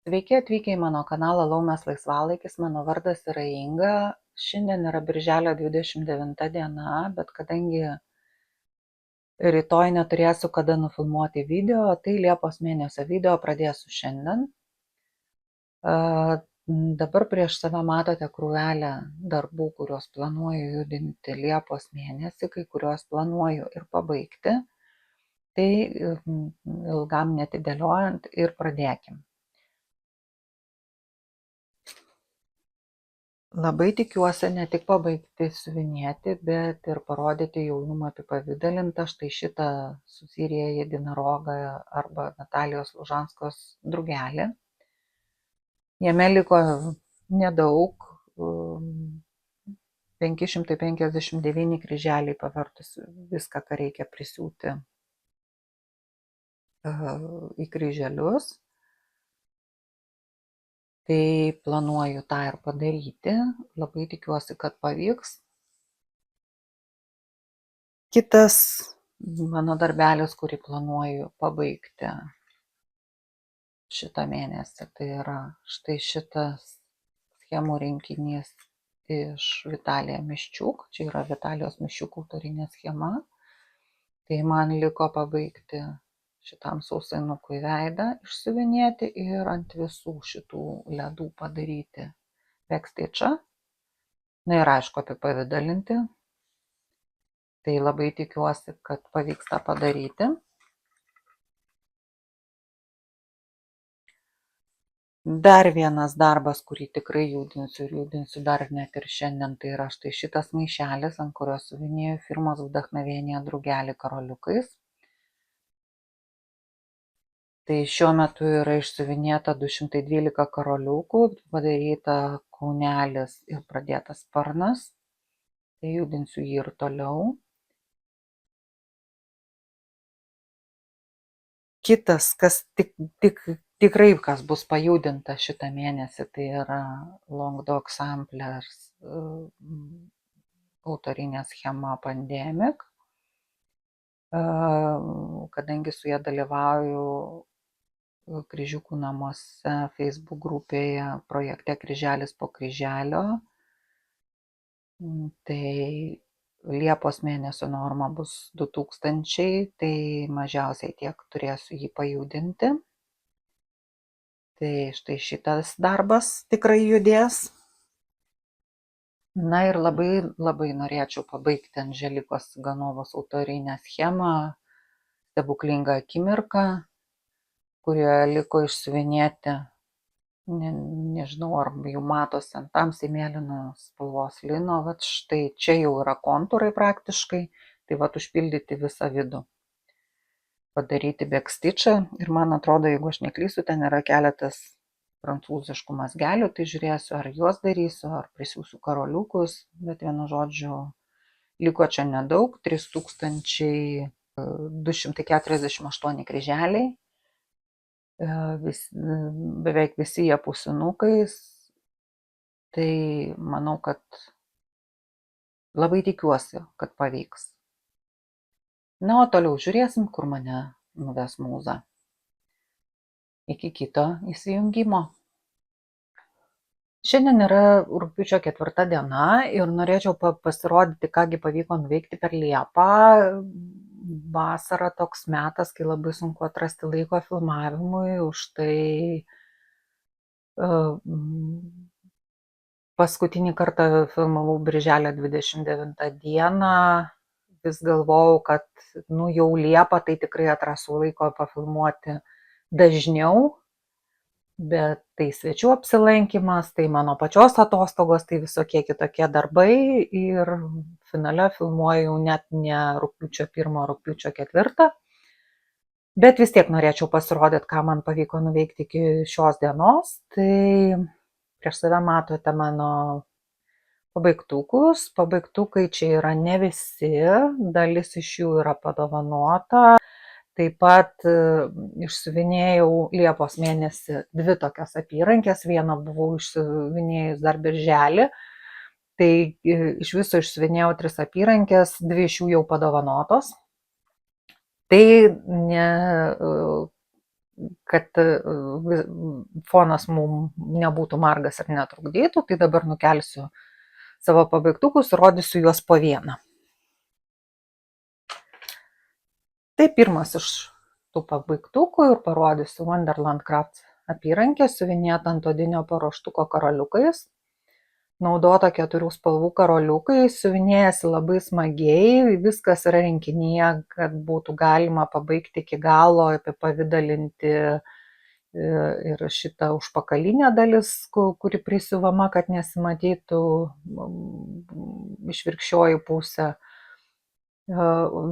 Sveiki atvykę į mano kanalą Laumės laisvalaikis, mano vardas yra Inga. Šiandien yra birželio 29 diena, bet kadangi rytoj neturėsiu kada nufilmuoti video, tai Liepos mėnesio video pradėsiu šiandien. Dabar prieš save matote krūvelę darbų, kuriuos planuoju judinti Liepos mėnesį, kai kuriuos planuoju ir pabaigti. Tai ilgam netidėliojant ir pradėkim. Labai tikiuosi ne tik pabaigti siuvinėti, bet ir parodyti jaunumą apipavidalintą štai šitą Susirija jedinarogą arba Natalijos Lužanskos drugelį. Jame liko nedaug, 559 kryželiai pavertus viską, ką reikia prisiūti į kryželius. Tai planuoju tą ir padaryti, labai tikiuosi, kad pavyks. Kitas mano darbelis, kurį planuoju pabaigti šitą mėnesį, tai yra štai šitas schemų rinkinys iš Vitalija Miščiuk, čia yra Vitalijos Miščiuk autorinė schema. Tai man liko pabaigti šitam sausainukui veidą išsiuvinėti ir ant visų šitų ledų padaryti backstage'ą. Na ir aišku, apipavidalinti. Tai labai tikiuosi, kad pavyks tą padaryti. Dar vienas darbas, kurį tikrai judinsiu dar net ir šiandien, tai yra štai šitas maišelis, ant kurio siuvinėju firmos Vdachnovenija drugelį karoliukais. Tai šiuo metu yra išsiuvinėta 212 karoliukų, padaryta kaunelis ir pradėtas sparnas. Tai judinsiu jį ir toliau. Kitas, kas tikrai kas bus pajudinta šitą mėnesį, tai yra Long Dog Samplers autorinė schema Pandemic. Kadangi su ja dalyvauju Kryžiukų namuose Facebook grupėje projekte Kryželis po kryželio, tai Liepos mėnesio norma bus 2000, tai mažiausiai tiek turėsiu jį pajudinti. Tai štai šitas darbas tikrai judės. Na ir labai norėčiau pabaigti Anželikos Ganovos autorinę schemą Stebuklinga akimirka, kurioje liko išsiuvinėti, nežinau, ar jau matosi ant tamsiai mėlynos spalvos lino, vat štai čia jau yra kontūrai praktiškai, tai vat užpildyti visą vidų. Padaryti backstitch'ą ir man atrodo, jeigu aš neklysiu, ten yra keletas prancūziškų mazgelių, tai žiūrėsiu, ar juos darysiu, ar prisiūsiu karoliukus, bet vienu žodžiu, liko čia nedaug, 3248 kryželiai. Beveik visi jie pusinukais, tai manau, kad labai tikiuosi, kad pavyks. Na, o toliau žiūrėsim, kur mane nuves mūza. Iki kito įsijungimo. Šiandien yra rugpjūčio 4 diena ir norėčiau pasirodyti, kągi pavyko nuveikti per Liepą. Vasara toks metas, kai labai sunku atrasti laiko filmavimui, už tai paskutinį kartą filmavau birželio 29 dieną, vis galvojau, kad jau Liepą tai tikrai atrasiu laiko pafilmuoti dažniau, bet tai svečių apsilankimas, tai mano pačios atostogos, tai visokie kitokie darbai ir finale filmuoju net ne rugpjūčio 1, rugpjūčio 4. Bet vis tiek norėčiau pasirodyti, ką man pavyko nuveikti iki šios dienos. Tai prieš save matote mano pabaigtukus. Pabaigtukai čia yra ne visi, dalis iš jų yra padovanota. Taip pat išsiuvinėjau Liepos mėnesį 2 tokias apyrankės, vieną buvau išsiuvinėjus dar birželį. Tai iš viso išsiuvinėjau 3 apyrankės, 2 iš jų jau padovanotos. Tai kad fonas mums nebūtų margas ir netrukdytų, tai dabar nukelsiu savo pabaigtukus ir rodysiu juos po vieną. Tai pirmas iš tų pabaigtukų ir parodysiu Wonderland Craft apyrankę siuvinėtą ant odinio paruoštuko karoliukais. Naudota 4 spalvų karoliukai, siuvinėjasi labai smagiai, viskas yra rinkinyje, kad būtų galima pabaigti iki galo, apipavidalinti ir šitą užpakalinę dalis, kuri prisiuvama, kad nesimatytų išvirkščioji pusė.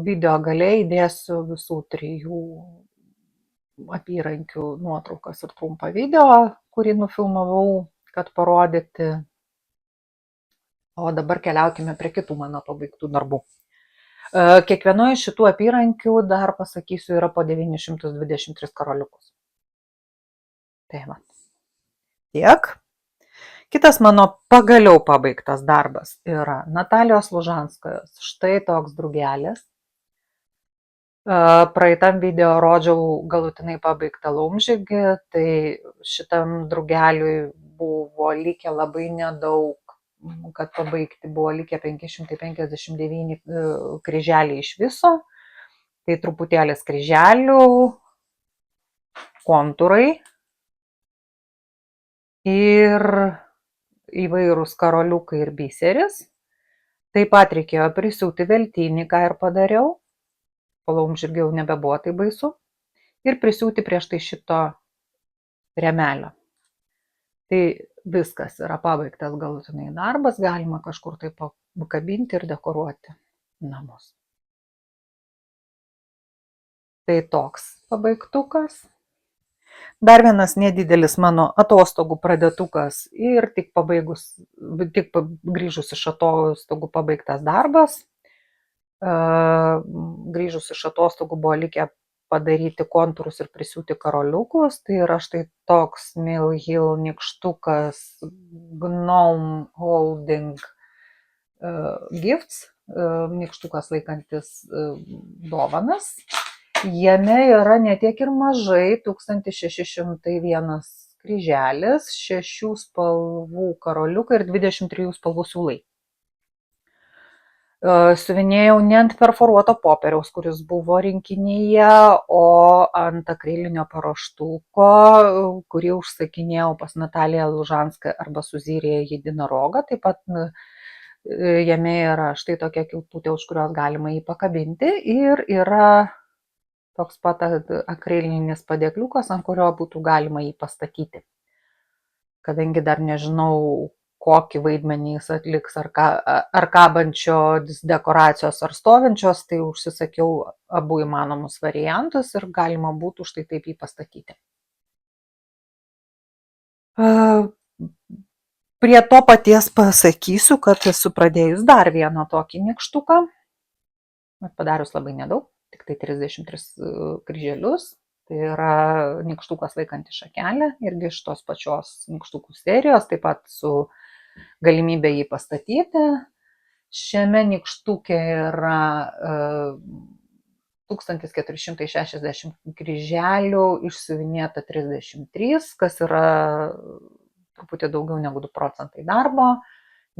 Video gale įdėsiu visų 3 apyrankių nuotraukas ir trumpą video, kurį nufilmavau, kad parodyti. O dabar keliaukime prie kitų mano pabaigtų darbų. Kiekvienoje iš šitų apyrankių, dar pasakysiu, yra po 923 karoliukus. Tai va. Tiek. Kitas mano pagaliau pabaigtas darbas yra Natalijos Lužanskojos. Štai toks drugelis. Praeitam video rodžiau galutinai pabaigtą laumžirgį, tai šitam drugeliui buvo likę labai nedaug, kad pabaigti buvo likę 559 kryželiai iš viso. Tai truputėlis kryželių, kontūrai ir įvairūs karoliukai ir biseris. Taip pat reikėjo prisiūti veltinį, ką ir padariau. Po laumžirgio jau nebebuvo tai baisu. Ir prisiūti prieš tai šito rėmelio. Tai viskas yra pabaigtas galutinai darbas, galima kažkur tai pakabinti ir dekoruoti namus. Tai toks pabaigtukas. Dar vienas nedidelis mano atostogų pradėtukas ir tik grįžus iš atostogų pabaigtas darbas. Grįžus iš atostogų buvo likę padaryti kontūrus ir prisiūti karoliukus. Tai yra štai toks Mill Hill nykštukas Gnome Holding Gifts, nykštukas laikantis dovanas. Jame yra netiek ir mažai, 1601 kryželis, 6 spalvų karoliukai ir 23 spalvų siūlai. Siuvinėjau ne ant perforuoto popieriaus, kuris buvo rinkinyje, o ant akrilinio paruoštuko, kurį užsakinėjau pas Nataliją Lužanską arba Suziriją Jedinarogą. Taip pat jame yra štai tokia kilputė, už kurios galima jį pakabinti, ir yra toks pat akrilinis padėkliukas, ant kurio būtų galima jį pastatyti. Kadangi dar nežinau, kokį vaidmenį jis atliks, ar kabančios dekoracijos, ar stovinčios, tai užsisakiau abu įmanomus variantus ir galima būtų štai taip jį pastatyti. Prie to paties pasakysiu, kad esu pradėjus dar vieną tokį nykštuką, padarius labai nedaug, tik tai 33 kryželius. Tai yra nykštukas laikanti šakelę, irgi iš tos pačios nykštukų serijos, taip pat su galimybė jį pastatyti. Šiame nykštuke yra 1460 kryželių, išsiuvinėta 33, kas yra truputį daugiau negu 2% darbo,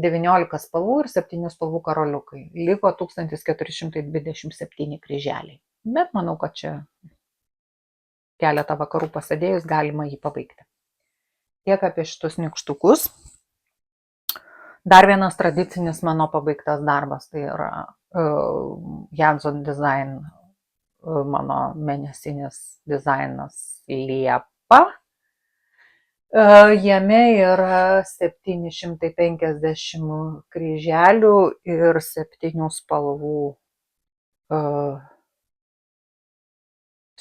19 spalvų ir 7 spalvų karoliukai. Liko 1427 kryželiai. Bet manau, kad čia keletą vakarų pasėdėjus galima jį pabaigti. Tiek apie šitus nykštukus. Dar vienas tradicinis mano pabaigtas darbas, tai yra Janson Design, mano mėnesinis dizainas Liepa. Jame yra 750 kryželių ir 7 spalvų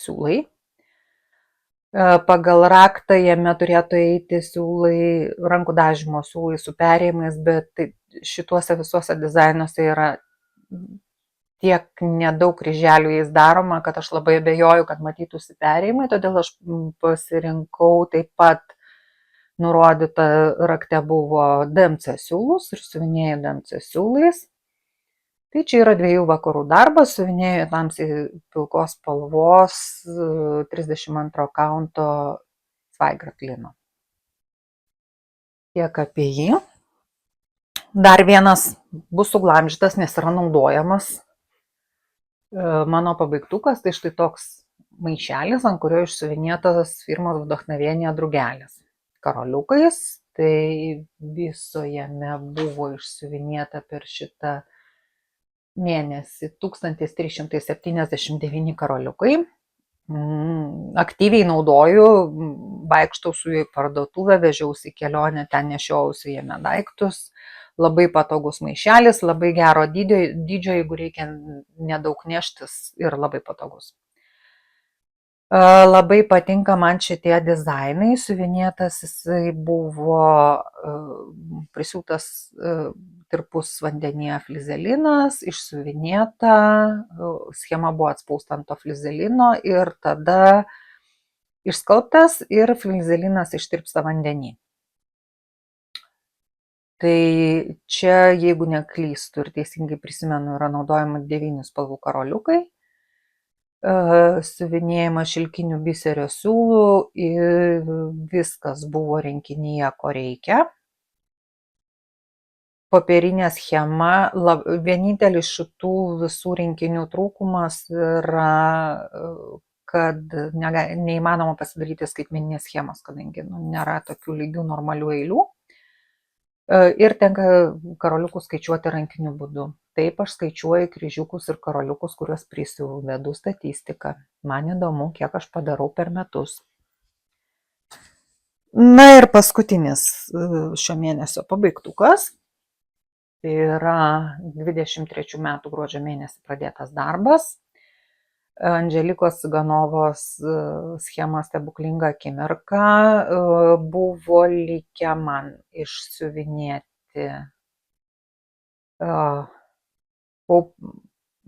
siūlai. Pagal raktą jame turėtų eiti siūlai, rankų dažymo siūlai su perėjimais, bet šituose visuose dizainuose yra tiek nedaug kryželių jais daroma, kad aš labai abejoju, kad matytųsi perėjimai, todėl aš pasirinkau taip pat nurodyta rakte buvo DMC siūlus ir siuvinėjau DMC siūlais. Tai čia yra 2 vakarų darbas, siuvinėju tamsiai pilkos spalvos 32 kaunto Zweigart lino. Tiek apie jį. Dar vienas bus suglamžytas, nes yra naudojamas mano pabaigtukas, tai štai toks maišelis, ant kurio išsiuvinėtas firmos Vdохновение drugelis karoliukais. Tai viso jame buvo išsiuvinėta per šitą mėnesį 1379 karoliukai. Aktyviai naudoju, vaikštau su juo į parduotuvę, vežiausi į kelionę, ten nešiojausi jame daiktus. Labai patogus maišelis, labai gero dydžio, jeigu reikia nedaug neštis, ir labai patogus. Labai patinka man šitie dizainai, siuvinėtas jisai buvo prisiūtas tirpus vandenyje flizelinas, išsiuvinėta, schema buvo atspausta ant to flizelino ir tada išskalbtas ir flizelinas ištirpsta vandenį. Tai čia, jeigu neklystu ir teisingai prisimenu, yra naudojama 9 spalvų karoliukai, siuvinėjama šilkinių biserio siūlų ir viskas buvo rinkinyje, ko reikia. Popierinė schema, vienintelis šitų visų rinkinių trūkumas yra, kad neįmanoma pasidaryti skaitmeninės schemos, kadangi nėra tokių lygių normalių eilių. Ir tenka karoliukus skaičiuoti rankiniu būdu. Taip aš skaičiuoju kryžiukus ir karoliukus, kuriuos prisiuvu, vedu statistiką. Man įdomu, kiek aš padarau per metus. Na ir paskutinis šio mėnesio pabaigtukas. Tai yra 23 metų gruodžio mėnesį pradėtas darbas. Andželikos Ciganovos schema Stebuklinga akimirka buvo likę man išsiuvinėti.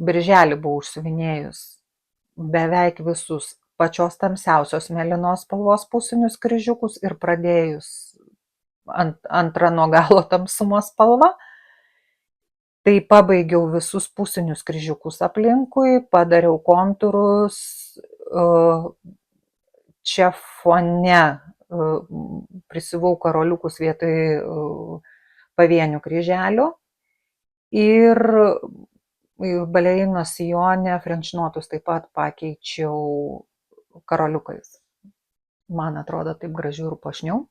Birželį buvau išsiuvinėjus beveik visus pačios tamsiausios mėlynos spalvos pusinius kryžiukus ir pradėjus antrą nuo galo tamsumo spalvą. Tai pabaigiau visus pusinius kryžiukus aplinkui, padariau kontūrus, čia fone prisivau karoliukus vietoj pavienių kryželių ir balerinos sijone frenčnotus taip pat pakeičiau karoliukais. Man atrodo taip gražiau ir puošniau.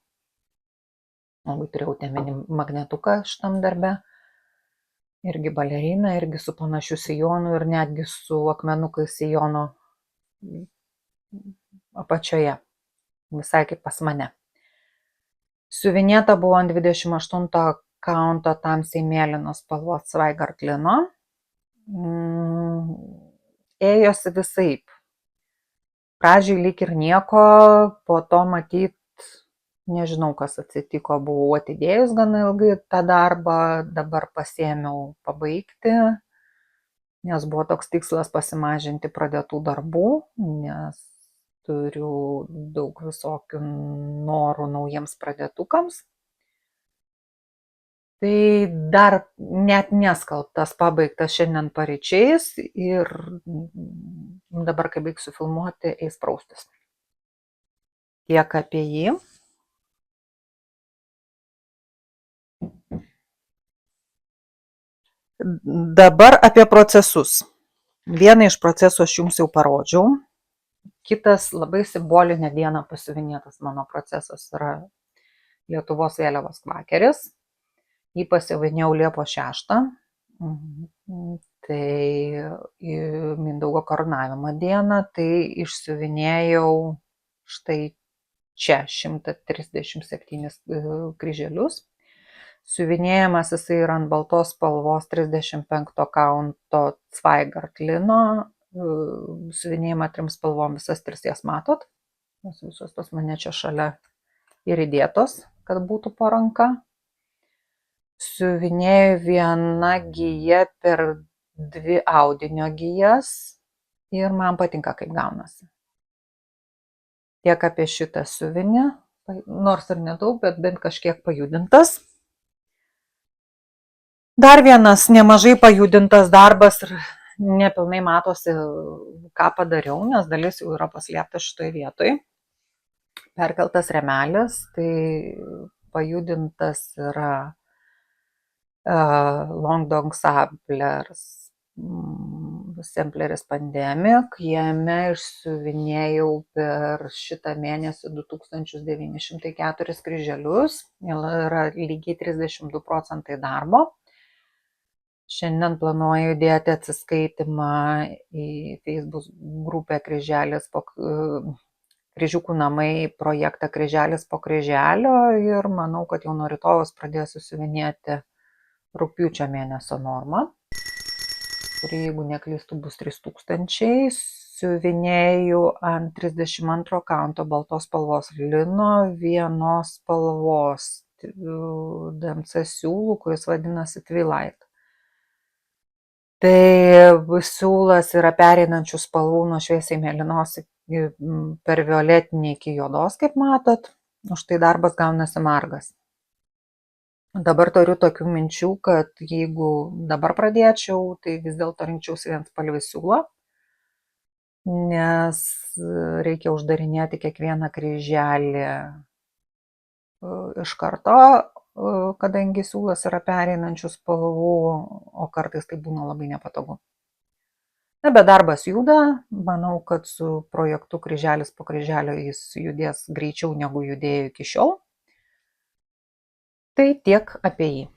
Labai turėjau teminį magnetuką šitam darbe. Irgi balerina, irgi su panašiu sijonu ir netgi su akmenukais sijono apačioje. Visai kaip pas mane. Siuvinėta buvo ant 28 kaunto tamsiai mėlynos spalvos Zweigart lino. Ėjosi visaip. Pradžiai lyg ir nieko, po to matyt, nežinau, kas atsitiko, buvau atidėjus gana ilgai tą darbą, dabar pasiėmiau pabaigti, nes buvo toks tikslas pasimažinti pradėtų darbų, nes turiu daug visokių norų naujiems pradėtukams. Tai dar net neskalbtas, pabaigtas šiandien paryčiais ir dabar, kai baigsiu filmuoti, eis praustis. Tiek apie jį. Dabar apie procesus. Vieną iš procesų aš jums jau parodžiau. Kitas labai simbolinę dieną pasiuvinėtas mano procesas yra Lietuvos vėliavos kvakeris. Jį pasiuvinėjau Liepos 6. Tai Mindaugo karūnavimo dieną, tai išsiuvinėjau štai čia 137 kryželius. Siuvinėjamas jisai yra ant baltos spalvos 35 kaunto Zweigart lino. Siuvinėjama 3 spalvom, visas 3 jas matot. Visos tos mane čia šalia ir įdėtos, kad būtų po ranka. Siuvinėju viena gija per 2 audinio gijas ir man patinka, kaip gaunasi. Tiek apie šitą siuvinį, nors ir nedaug, bet bent kažkiek pajudintas. Dar vienas nemažai pajudintas darbas ir nepilnai matosi, ką padariau, nes dalis jau yra paslėpta šitoje vietoje. Perkeltas rėmelis, tai pajudintas yra Longdong Sampleris Pandemic. Jame išsiuvinėjau per šitą mėnesį 2904 kryželius. Yra lygiai 32% darbo. Šiandien planuoju dėti atsiskaitimą į Facebook grupę Kryžiukų namai projektą Kryželis po kryželio ir manau, kad jau nuo rytojus pradėsiu siuvinėti rugpjūčio mėnesio normą, kuri, jeigu neklystu, bus 3000. Siuvinėjau ant 32 kanto baltos spalvos lino vienos spalvos DMC siūlų, kuris vadinasi Twilight. Tai siūlas yra pereinančių spalvų nuo šviesiai mėlynos per violetinį iki juodos, kaip matot. Už tai darbas gaunasi margas. Dabar turiu tokių minčių, kad jeigu dabar pradėčiau, tai vis dėlto rinkčiausi vienspalvį siūlą, nes reikia uždarinėti kiekvieną kryželį iš karto, kadangi siūlas yra pereinančių spalvų, o kartais tai būna labai nepatogu. Bet darbas juda, manau, kad su projektu Kryželis po kryželio jis judės greičiau negu judėjo iki šiol. Tai tiek apie jį.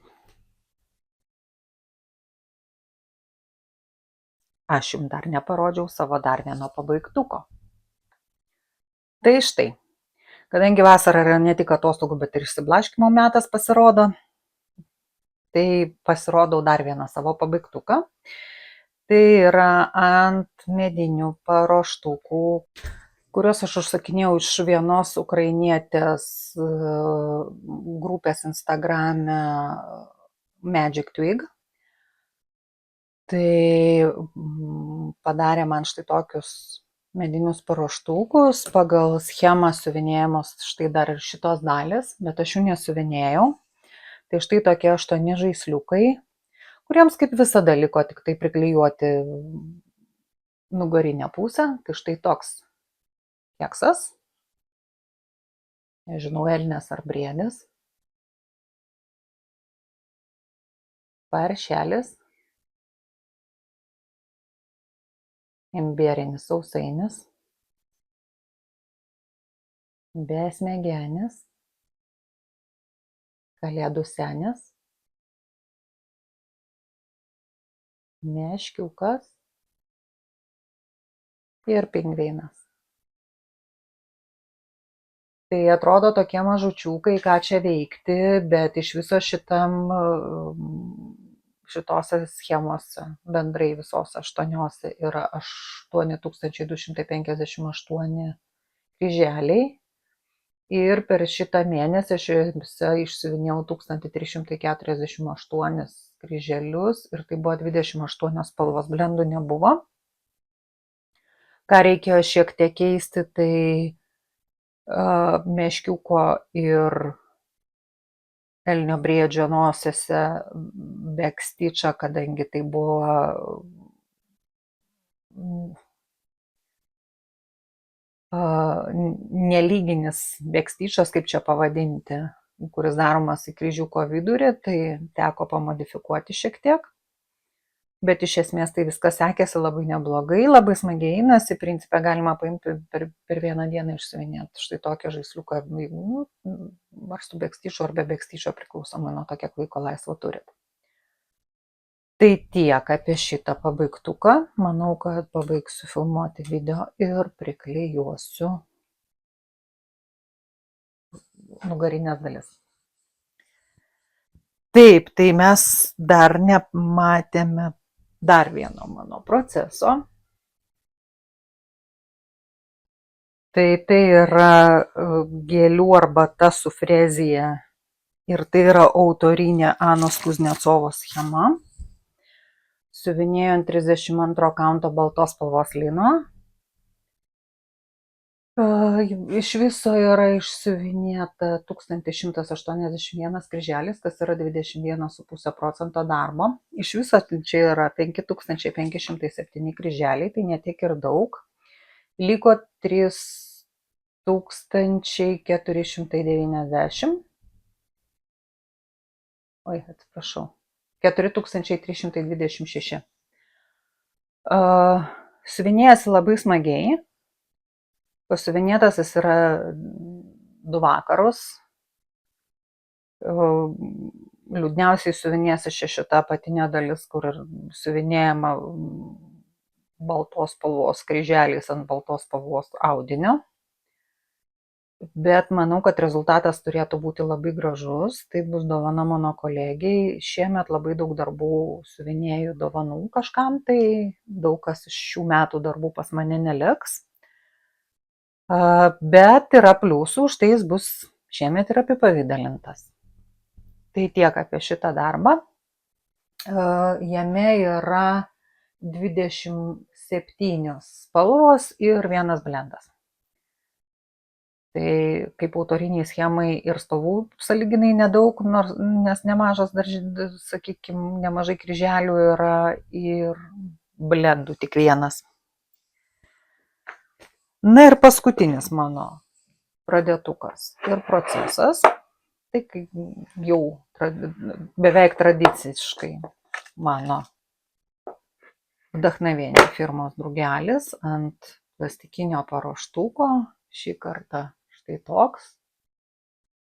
Aš jums dar neparodžiau savo dar vieno pabaigtuko. Tai štai. Kadangi vasara yra ne tik atostogų, bet ir išsiblaškymo metas pasirodo, tai pasirodau dar vieną savo pabaigtuką. Tai yra ant medinių paruoštukų, kuriuos aš užsakinėjau iš vienos ukrainietės grupės Instagrame Magic Twig. Tai padarė man štai tokius medinius paruoštukus, pagal schemą siuvinėjamos štai dar ir šitos dalis, bet aš jų nesiuvinėjau. Tai štai tokie 8 žaisliukai, kuriems kaip visada liko tik tai priklijuoti nugarinę pusę. Tai štai toks keksas, nežinau, elnias ar briedis, paršelis, imbierinis sausainis, besmegenis, kalėdų senis, meškiukas ir pingvinas. Tai atrodo tokie mažučiukai, ką čia veikti, bet iš viso šitose schemose, bendrai visos 8 yra 8258 kryželiai. Ir per šitą mėnesį aš išsiuvinėjau 1348 kryželius ir tai buvo 28 spalvos, blendų nebuvo. Ką reikėjo šiek tiek keisti, tai meškiuko ir elnio briedžio nosėse backstitchą, kadangi tai buvo nelyginis backstitchas, kaip čia pavadinti, kuris daromas į kryžiuko vidurį, tai teko pamodifikuoti šiek tiek. Bet iš esmės tai viskas sekėsi labai neblogai, labai smagiai einasi, principė galima paimti per vieną dieną išsiuvinėti štai tokią žaisliuką, ar su backstitchu ar be backstitcho, priklausomai nuo to, kiek laiko laisvo turit. Tai tiek apie šitą pabaigtuką. Manau, kad pabaigsiu filmuoti video ir priklijuosiu nugarinės dalis. Taip, tai mes dar nematėme dar vieno mano proceso. Tai yra gėlių arbata su frezija ir tai yra autorinė Anos Kuznecovos schema. Siuvinėjau ant 32 kanto baltos spalvos lino. Iš viso yra išsiuvinėta 1181 kryželis, kas yra 21,5% darbo. Iš viso čia yra 5507 kryželiai, tai ne tiek ir daug. Liko 3490. Oi, atsiprašau. 4326. Siuvinėjasi labai smagiai. Pasiuvinėtas jis yra 2 vakarus. Liūdniausiai siuvinėsi šita apatinė dalis, kur siuvinėjama baltos spalvos kryželiais ant baltos spalvos audinio. Bet manau, kad rezultatas turėtų būti labai gražus. Tai bus dovana mano kolegijai. Šiemet labai daug darbų siuvinėjų dovanų kažkam, tai daug kas iš šių metų darbų pas mane neliks. Bet yra pliusų, už tai jis bus šiemet ir apipavidalintas. Tai tiek apie šitą darbą. Jame yra 27 spalvos ir 1 blendas. Tai kaip autoriniai schemai ir spalvų sąlyginai nedaug, nes nemažas dar, sakykime, nemažai kryželių yra ir blendų tik 1. Na ir paskutinis mano pradėtukas ir procesas. Tai jau beveik tradiciškai mano Vdachnovienie firmos drugelis ant plastikinio paruoštuko. Šį kartą štai toks.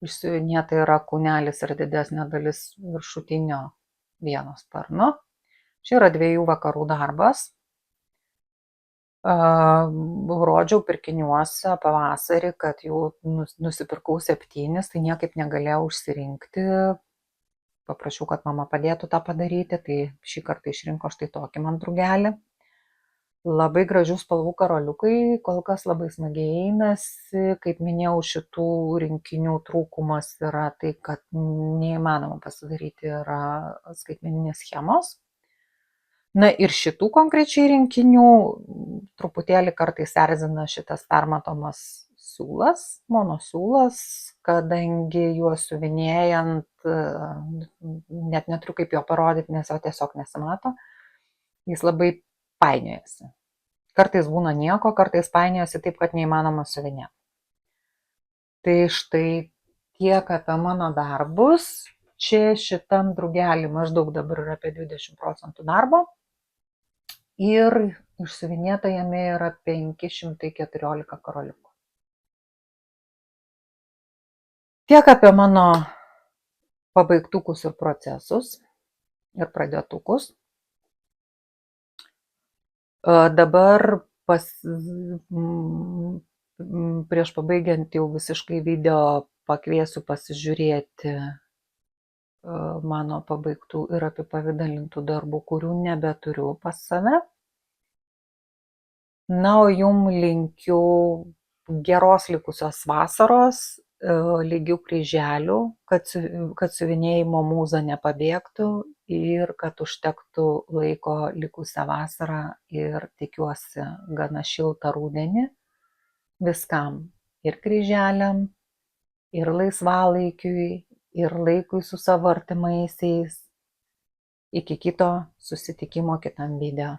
Išsiuvinėta yra kūnelis ir didesnė dalis viršutinio vieno sparno. Čia yra 2 vakarų darbas. Rodžiau pirkiniuose pavasarį, kad jau nusipirkau 7, tai niekaip negalėjau užsirinkti. Paprašiau, kad mama padėtų tą padaryti, tai šį kartą išrinko štai tokį man drugelį. Labai gražių spalvų karoliukai, kol kas labai smagiai einasi. Kaip minėjau, šitų rinkinių trūkumas yra tai, kad neįmanoma pasidaryti yra skaitmeninės schemos. Na ir šitų konkrečiai rinkinių truputėlį kartais erzina šitas permatomas siūlas, monosiūlas, kadangi juos siuvinėjant, net neturiu kaip jo parodyti, nes jo tiesiog nesimato, jis labai painiojasi. Kartais būna nieko, kartais painiojasi taip, kad neįmanoma siuvinėti. Tai štai tiek apie mano darbus. Čia šitam drugelį maždaug dabar yra apie 20% darbo. Ir išsiuvinėta jame yra 514 karoliukų. Tiek apie mano pabaigtukus ir procesus ir pradėtukus. Dabar prieš pabaigiant jau visiškai video pakviesiu pasižiūrėti mano pabaigtų ir apipavidalintų darbų, kurių nebeturiu pas save. Na, o jum linkiu geros likusios vasaros, lygių kryželių, kad siuvinėjimo mūza nepabėgtų ir kad užtektų laiko likusią vasarą ir tikiuosi gana šiltą rudenį viskam, ir kryželiam, ir laisvalaikiui, ir laikui su savo artimaisiais. Iki kito susitikimo kitam video.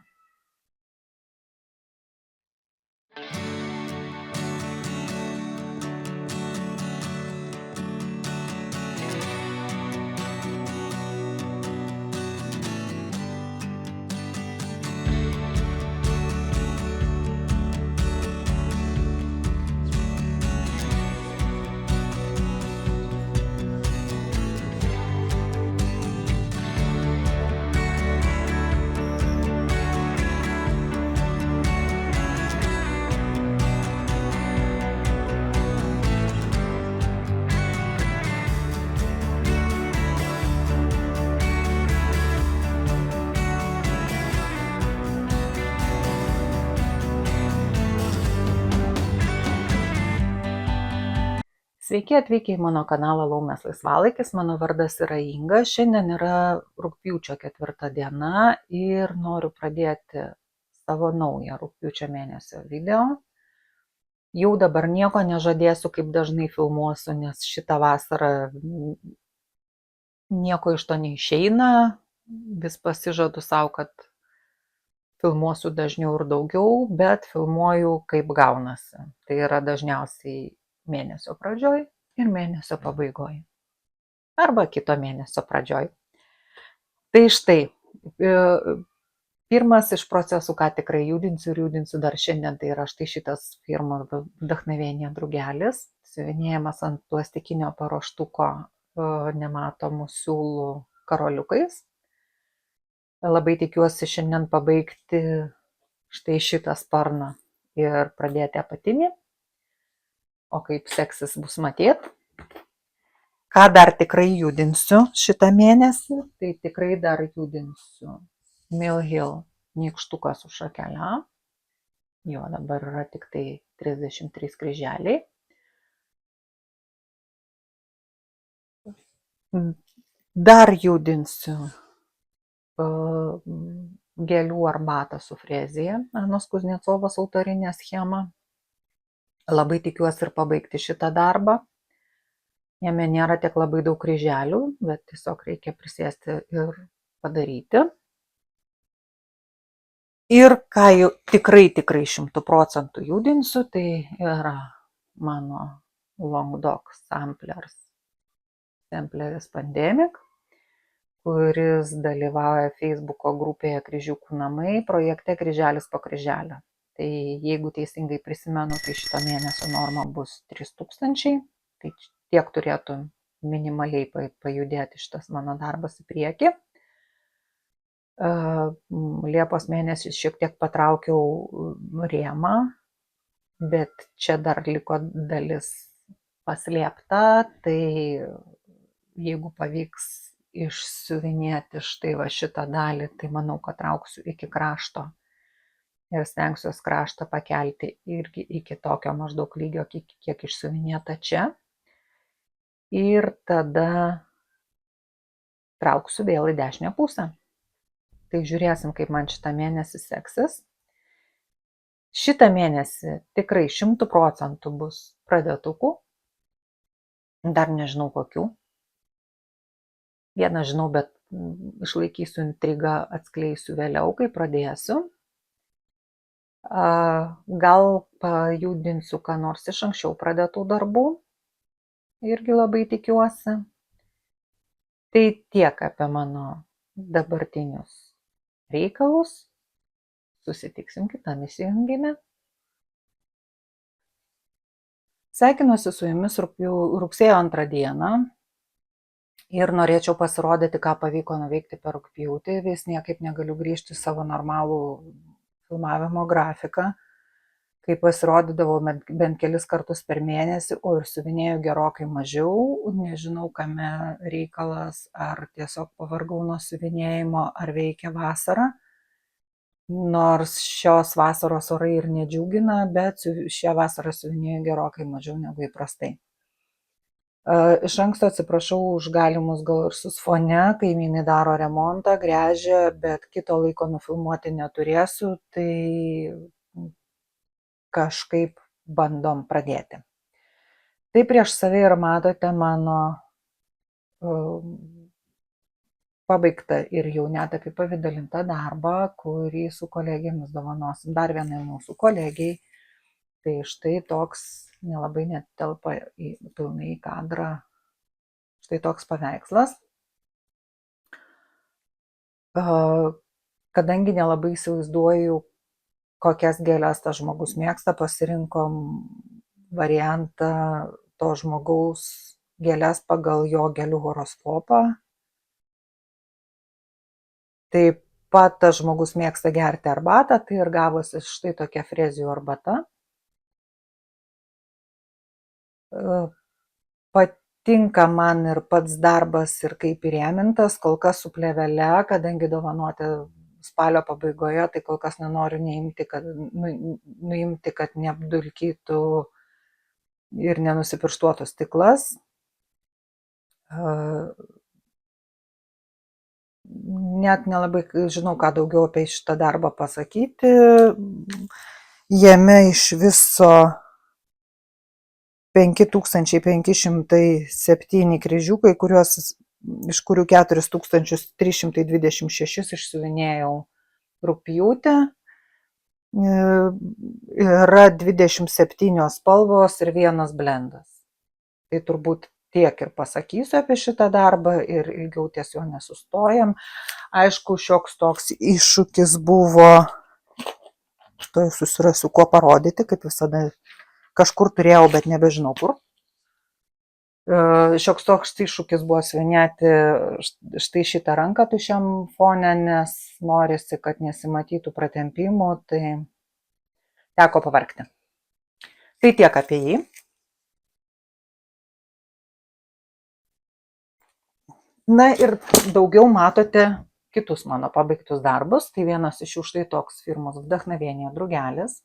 Sveiki atvykę į mano kanalą Laumės laisvalaikis, mano vardas yra Inga, šiandien yra rugpjūčio 4 diena ir noriu pradėti savo naują rugpjūčio mėnesio video. Jau dabar nieko nežadėsiu, kaip dažnai filmuosiu, nes šitą vasarą nieko iš to neišeina. Vis pasižadu savo, kad filmuosiu dažniau ir daugiau, bet filmuoju kaip gaunasi. Tai yra dažniausiai mėnesio pradžioj ir mėnesio pabaigoj. Arba kito mėnesio pradžioj. Tai štai, pirmas iš procesų, ką tikrai judinsiu dar šiandien, tai yra štai šitas firmos Vdохновение drugelis, siuvinėjamas ant plastikinio paruoštuko nematomų siūlų karoliukais. Labai tikiuosi šiandien pabaigti štai šitą sparną ir pradėti apatinį. O kaip seksis bus matėt. Ką dar tikrai judinsiu šitą mėnesį, tai tikrai dar judinsiu Mill Hill nykštuką su šakele. Jo dabar yra tik tai 33 kryželiai. Dar judinsiu gėlių arbatą su frezija, Anos Kuznecovos autorinė schema. Labai tikiuosi ir pabaigti šitą darbą. Jame nėra tiek labai daug kryželių, bet tiesiog reikia prisėsti ir padaryti. Ir ką jau tikrai 100% judinsiu, tai yra mano Long Dog Sampleris Pandemic, kuris dalyvauja Facebooko grupėje Kryžiukų namai projekte Kryželis po kryželio. Tai jeigu teisingai prisimenu, tai šito mėnesio norma bus 3000, tai tiek turėtų minimaliai pajudėti šitas mano darbas į priekį. Liepos mėnesį šiek tiek patraukiau rėmą, bet čia dar liko dalis paslėpta, tai jeigu pavyks išsiuvinėti štai va šitą dalį, tai manau, kad trauksiu iki krašto ir stengsiuos kraštą pakelti irgi iki tokio maždaug lygio, kiek išsiuvinėta čia. Ir tada trauksiu vėl į dešinę pusę. Tai žiūrėsim, kaip man šitą mėnesį seksis. Šitą mėnesį tikrai 100% bus pradėtukų. Dar nežinau kokių. Vieną žinau, bet išlaikysiu intrigą, atskleisiu vėliau, kai pradėsiu. Gal pajudinsiu ką nors iš anksčiau pradėtų darbų. Irgi labai tikiuosi. Tai tiek apie mano dabartinius reikalus. Susitiksim kitame įsijungime. Sveikinuosi su jumis rugsėjo 2 dieną ir norėčiau pasirodyti, ką pavyko nuveikti per rugpjūtį. Vis niekaip negaliu grįžti į savo normalų filmavimo grafiką, kai pasirodydavau bent kelis kartus per mėnesį, o ir siuvinėjau gerokai mažiau. Nežinau, kame reikalas, ar tiesiog pavargau nuo siuvinėjimo, ar veikia vasara. Nors šios vasaros orai ir nedžiugina, bet šią vasarą siuvinėjau gerokai mažiau negu įprastai. Iš anksto atsiprašau už galimus garsus fone, kaimynai daro remontą, gręžia, bet kito laiko nufilmuoti neturėsiu, tai kažkaip bandom pradėti. Tai prieš save ir matote mano pabaigtą ir jau net apipavidalintą darbą, kurį su kolegėmis dovanosim dar vienai mūsų kolegijai. Tai štai toks, nelabai net telpa pilnai į kadrą, štai toks paveikslas. Kadangi nelabai įsivaizduoju, kokias gėles tas žmogus mėgsta, pasirinkom variantą to žmogaus gėles pagal jo gėlių horoskopą. Taip pat tas žmogus mėgsta gerti arbatą, tai ir gavosi štai tokia frezijų arbata. Patinka man ir pats darbas ir kaip įrėmintas, kol kas su plėvele, kadangi dovanoti spalio pabaigoje, tai kol kas nenoriu nuimti, kad neapdulkytų ir nenusipirštuotų stiklas. Net nelabai žinau, ką daugiau apie šitą darbą pasakyti. Jame iš viso 5507 kryžiukai, iš kurių 4326 išsiuvinėjau rugpjūtį. Yra 27 spalvos ir vienas blendas. Tai turbūt tiek ir pasakysiu apie šitą darbą ir ilgiau ties jo nesustojam. Aišku, šioks toks iššūkis buvo, tuoj susirasiu kuo parodyti, kaip visada kažkur turėjau, bet nebežinau kur. Šioks toks iššūkis buvo siuvinėti štai šitą ranką tušiam fone, nes norisi, kad nesimatytų pratempimų, tai teko pavargti. Tai tiek apie jį. Na ir daugiau matote kitus mano pabaigtus darbus. Tai vienas iš jų štai toks firmos Vdachnovienie drugelis.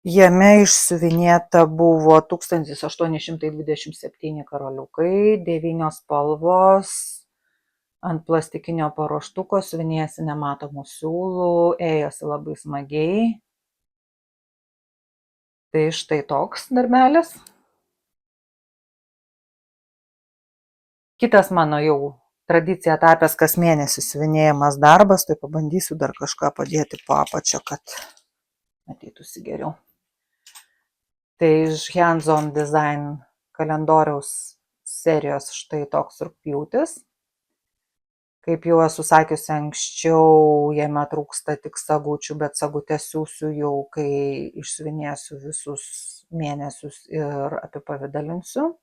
Jame išsiuvinėta buvo 1827 karoliukai, 9 spalvos, ant plastikinio paruoštuko, siuvinėjasi nematomų siūlų, ėjosi labai smagiai. Tai štai toks darbelis. Kitas mano jau tradicija tapęs kas mėnesį siuvinėjimas darbas, tai pabandysiu dar kažką padėti po apačią, kad matytųsi geriau. Tai iš Hands On Design kalendoriaus serijos štai toks rugpjūtis. Kaip jau esu sakiusi anksčiau, jame trūksta tik sagučių, bet sagutes siūsiu jau, kai išsiuvinėsiu visus mėnesius ir apipavidalinsiu.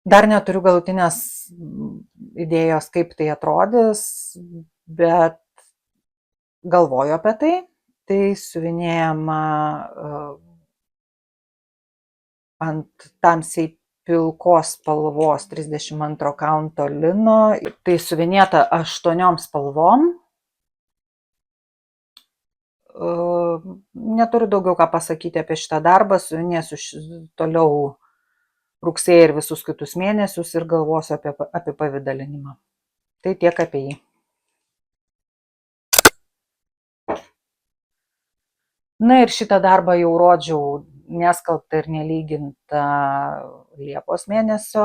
Dar neturiu galutinės idėjos, kaip tai atrodys, bet galvoju apie tai. Tai siuvinėjama ant tamsiai pilkos spalvos 32 kaunto lino. Tai siuvinėta 8 spalvom. Neturiu daugiau ką pasakyti apie šitą darbą, siuvinėsiu toliau rugsėjį ir visus kitus mėnesius ir galvosiu apie apipavidalinimą. Tai tiek apie jį. Na ir šitą darbą jau rodžiau neskalbtą ir nelygintą Liepos mėnesio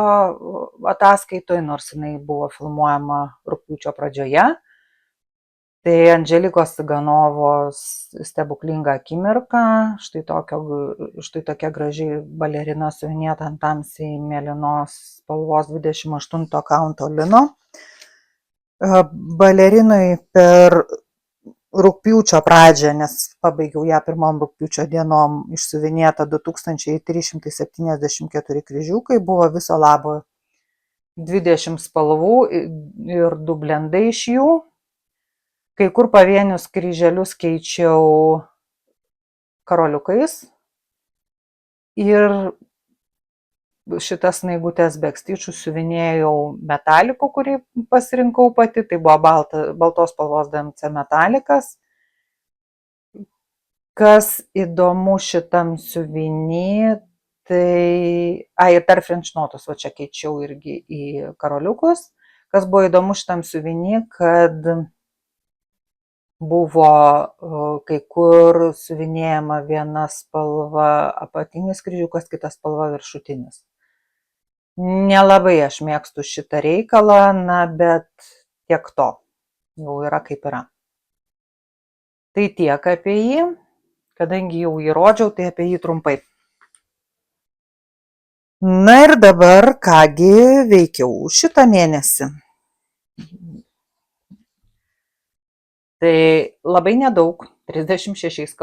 ataskaitoje, nors jinai buvo filmuojama rugpjūčio pradžioje. Tai Andželikos Ciganovos Stebuklinga akimirka, štai tokia graži balerina siuvinėta ant tamsiai mėlynos spalvos 28 kaunto lino. Balerinui per rugpjūčio pradžią, nes pabaigiau ją pirmom rugpjūčio dienom, išsiuvinėta 2374 kryžiukai, buvo viso labo 20 spalvų ir 2 blendai iš jų. Kai kur pavienius kryželius keičiau karoliukais ir šitas snaigutės bekstyčių siuvinėjau metaliku, kurį pasirinkau pati, tai buvo baltos spalvos DMC metalikas. Kas įdomu šitam siuvinį, tai dar French notus, va čia keičiau irgi į karoliukus. Kas buvo įdomu šitam siuvinį, kad buvo kai kur siuvinėjama viena spalva apatinis kryžiukas, kita spalva viršutinis. Nelabai aš mėgstu šitą reikalą, na, bet tiek to, jau yra kaip yra. Tai tiek apie jį, kadangi jau jį rodžiau, tai apie jį trumpai. Na ir dabar, kągi veikiau šitą mėnesį. Tai labai nedaug, 36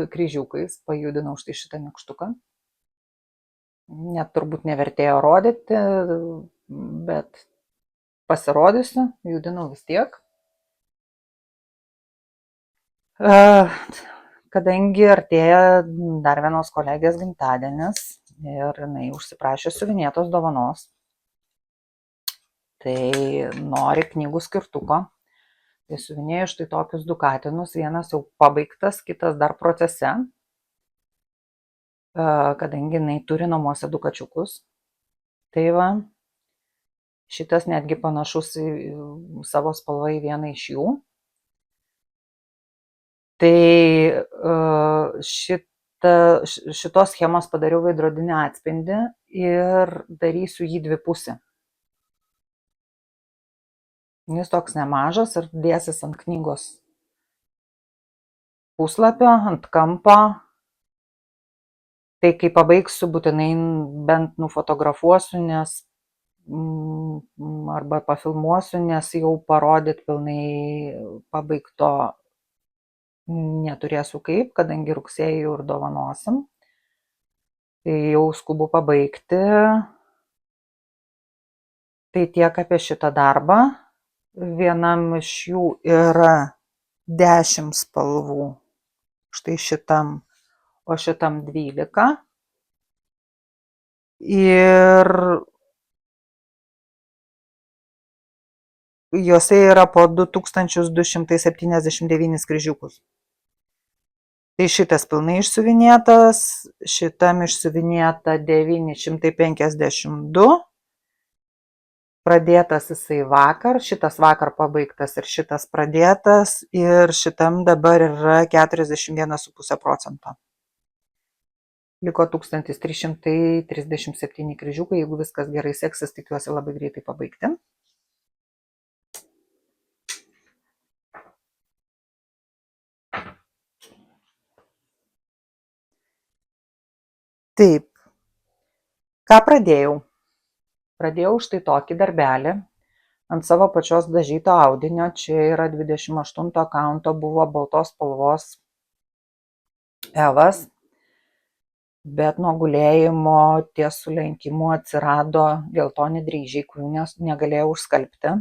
kryžiukais pajudinau štai šitą nykštuką. Net turbūt nevertėjo rodyti, bet pasirodysiu, judinau vis tiek. Kadangi artėja dar vienos kolegės gimtadienis ir jinai užsiprašė siuvinėtos dovanos, tai nori knygų skirtuko. Tai siuvinėjau štai tokius 2 katinus, vienas jau pabaigtas, kitas dar procese. Kadangi jinai turi namuose 2 kačiukus. Tai va, šitas netgi panašus į savo spalvą į vieną iš jų. Tai šitos schemos padariau veidrodinį atspindį ir darysiu jį dvipusį. Jis toks nemažas ir dėsis ant knygos puslapio, ant kampo. Tai kai pabaigsiu, būtinai bent nufotografuosiu, nes arba pafilmuosiu, nes jau parodyti pilnai pabaigto neturėsiu kaip, kadangi rugsėjį jau ir dovanosim. Tai jau skubu pabaigti. Tai tiek apie šitą darbą. Vienam iš jų yra 10 spalvų. Štai šitam, o šitam 12. Ir juose yra po 2279 kryžiukus. Tai šitas pilnai išsiuvinėtas, šitam išsiuvinėta 952. Pradėtas jisai vakar, šitas vakar pabaigtas ir šitas pradėtas, ir šitam dabar yra 41,5%. Liko 1337 kryžiukai, jeigu viskas gerai seksis, tikiuosi labai greitai pabaigti. Taip, ką pradėjau? Pradėjau štai tokį darbelį ant savo pačios dažyto audinio. Čia yra 28 kaunto, buvo baltos spalvos evas, bet nuo gulėjimo ties sulenkimu atsirado geltoni dryžiai, kurių negalėjau užskalbti.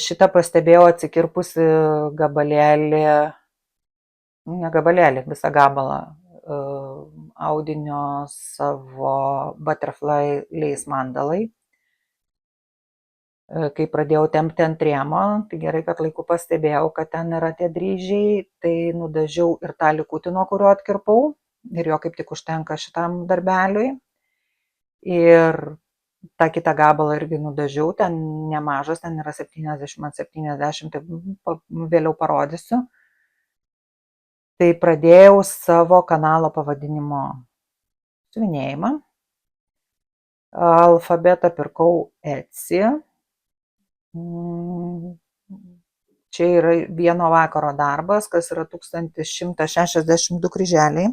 Šitą pastebėjau atsikirpusi gabalėlį, ne gabalėlį, visą gabalą audinio savo Butterfly Lace mandalai. Kai pradėjau tempti ant rėmo, tai gerai, kad laiku pastebėjau, kad ten yra tie dryžiai, tai nudažiau ir tą likutį, nuo kurio atkirpau, ir jo kaip tik užtenka šitam darbeliui. Ir tą kitą gabalą irgi nudažiau, ten nemažas, ten yra 70x70, tai vėliau parodysiu. Tai pradėjau savo kanalo pavadinimo siuvinėjimą. Alfabetą pirkau Etsy. Čia yra vieno vakaro darbas, kas yra 1162 kryželiai.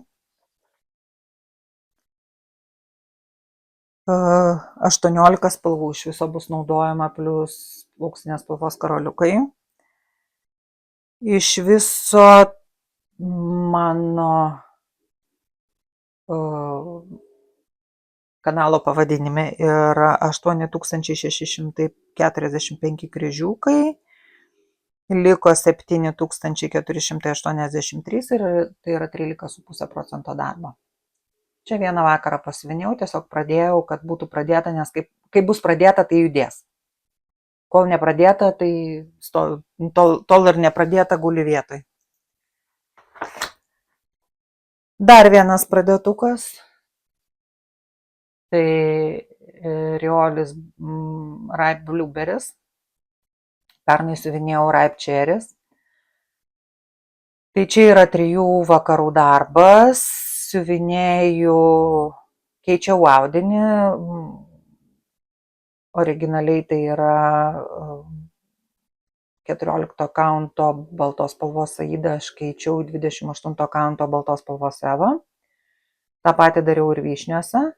18 spalvų iš viso bus naudojama, plus auksinės spalvos karoliukai. Iš viso mano kanalo pavadinime yra 8645 kryžiukai, liko 7483 ir tai yra 13,5% darbo. Čia vieną vakarą pasiuviniau, tiesiog pradėjau, kad būtų pradėta, nes kai bus pradėta, tai judės. Kol nepradėta, tai tol ir nepradėta guli vietoj. Dar vienas pradėtukas. Tai Riolis Ripe Blueberries. Pernai siuvinėjau Ripe Cherries. Tai čia yra 3 vakarų darbas. Siuvinėjau, keičiau audinį. Originaliai tai yra 14 kaunto baltos spalvos Aida, aš keičiau 28 kaunto baltos spalvos Eva. Ta patį dariau ir vyšniuose.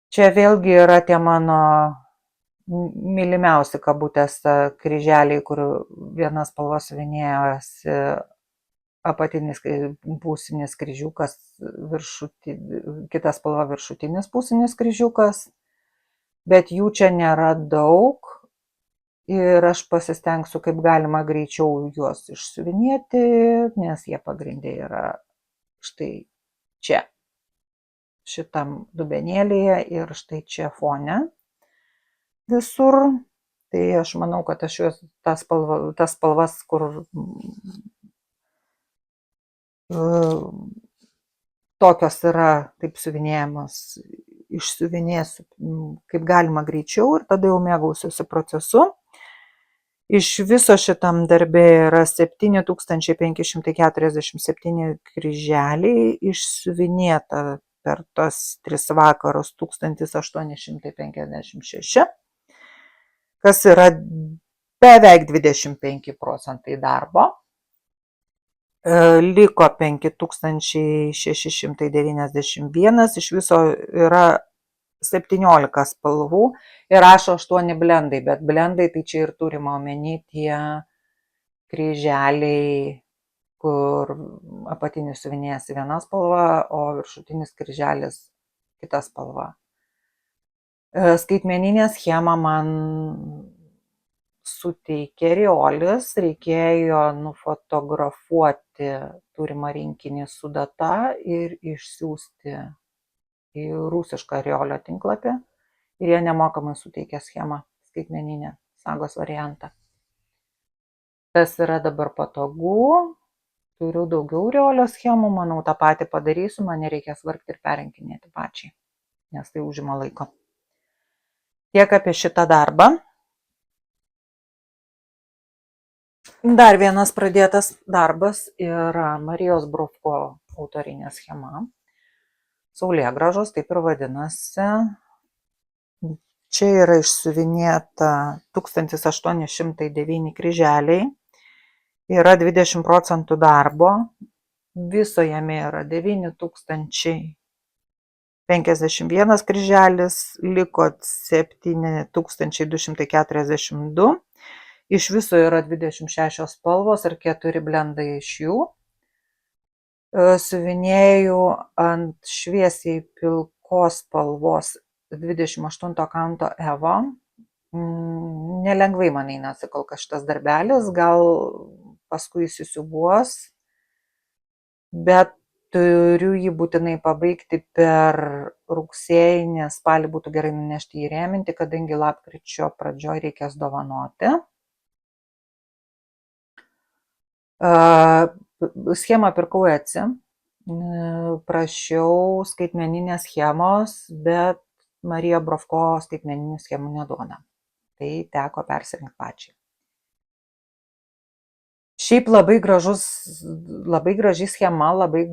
Čia vėlgi yra tie mano mylimiausi kabutėse kryželiai, kur viena spalva siuvinėjosi apatinis pusinis kryžiukas, kita spalva viršutinis pusinis kryžiukas, bet jų čia nėra daug ir aš pasistengsiu kaip galima greičiau juos išsiuvinėti, nes jie pagrindė yra štai čia, šitam dubenėlyje ir štai čia fone visur. Tai aš manau, kad aš juos tas spalvas, kur tokios yra taip siuvinėjamos, išsiuvinėsiu kaip galima greičiau ir tada jau mėgausiuosi procesu. Iš viso šitam darbe yra 7547 kryželiai, išsiuvinėta per tos 3 vakarus 1856, kas yra beveik 25% darbo. Liko 5691, iš viso yra 17 spalvų ir rašo 8 blendai, bet blendai tai čia ir turima omeny tie kryželiai, kur apatinis siuvinėjas viena spalva, o viršutinis kryželis kita spalva. Skaitmeninę schemą man suteikė Riolis, reikėjo nufotografuoti turimą rinkinį su data ir išsiųsti į rusišką Riolio tinklapį ir jie nemokamai suteikė schemą skaitmeninę, sagos variantą. Tas yra dabar patogu, turiu daugiau Riolio schemų, manau tą patį padarysiu, man nereikės vargti ir perrinkinėti pačiai, nes tai užima laiko. Tiek apie šitą darbą. Dar vienas pradėtas darbas yra Marijos Brovko autorinė schema. Saulėgrąžos, taip ir vadinasi. Čia yra išsiuvinėta 1809 kryželiai. Yra 20% darbo. Viso jame yra 9051 kryželis, liko 7242. Iš viso yra 26 spalvos ir 4 blendai iš jų. Siuvinėjau ant šviesiai pilkos spalvos 28 kanto Evo. Nelengvai man einasi kol kas šitas darbelis, gal paskui įsisiubuos, bet turiu jį būtinai pabaigti per rugsėjį, nes spalį būtų gerai nunešti jį rėminti, kadangi lapkričio pradžioj reikės dovanoti. Schemą pirkau Etsy, prašiau skaitmeninės schemos, bet Marija Brovko skaitmeninių schemų neduoda. Tai teko persirinkti pačiai. Šiaip labai graži schema, labai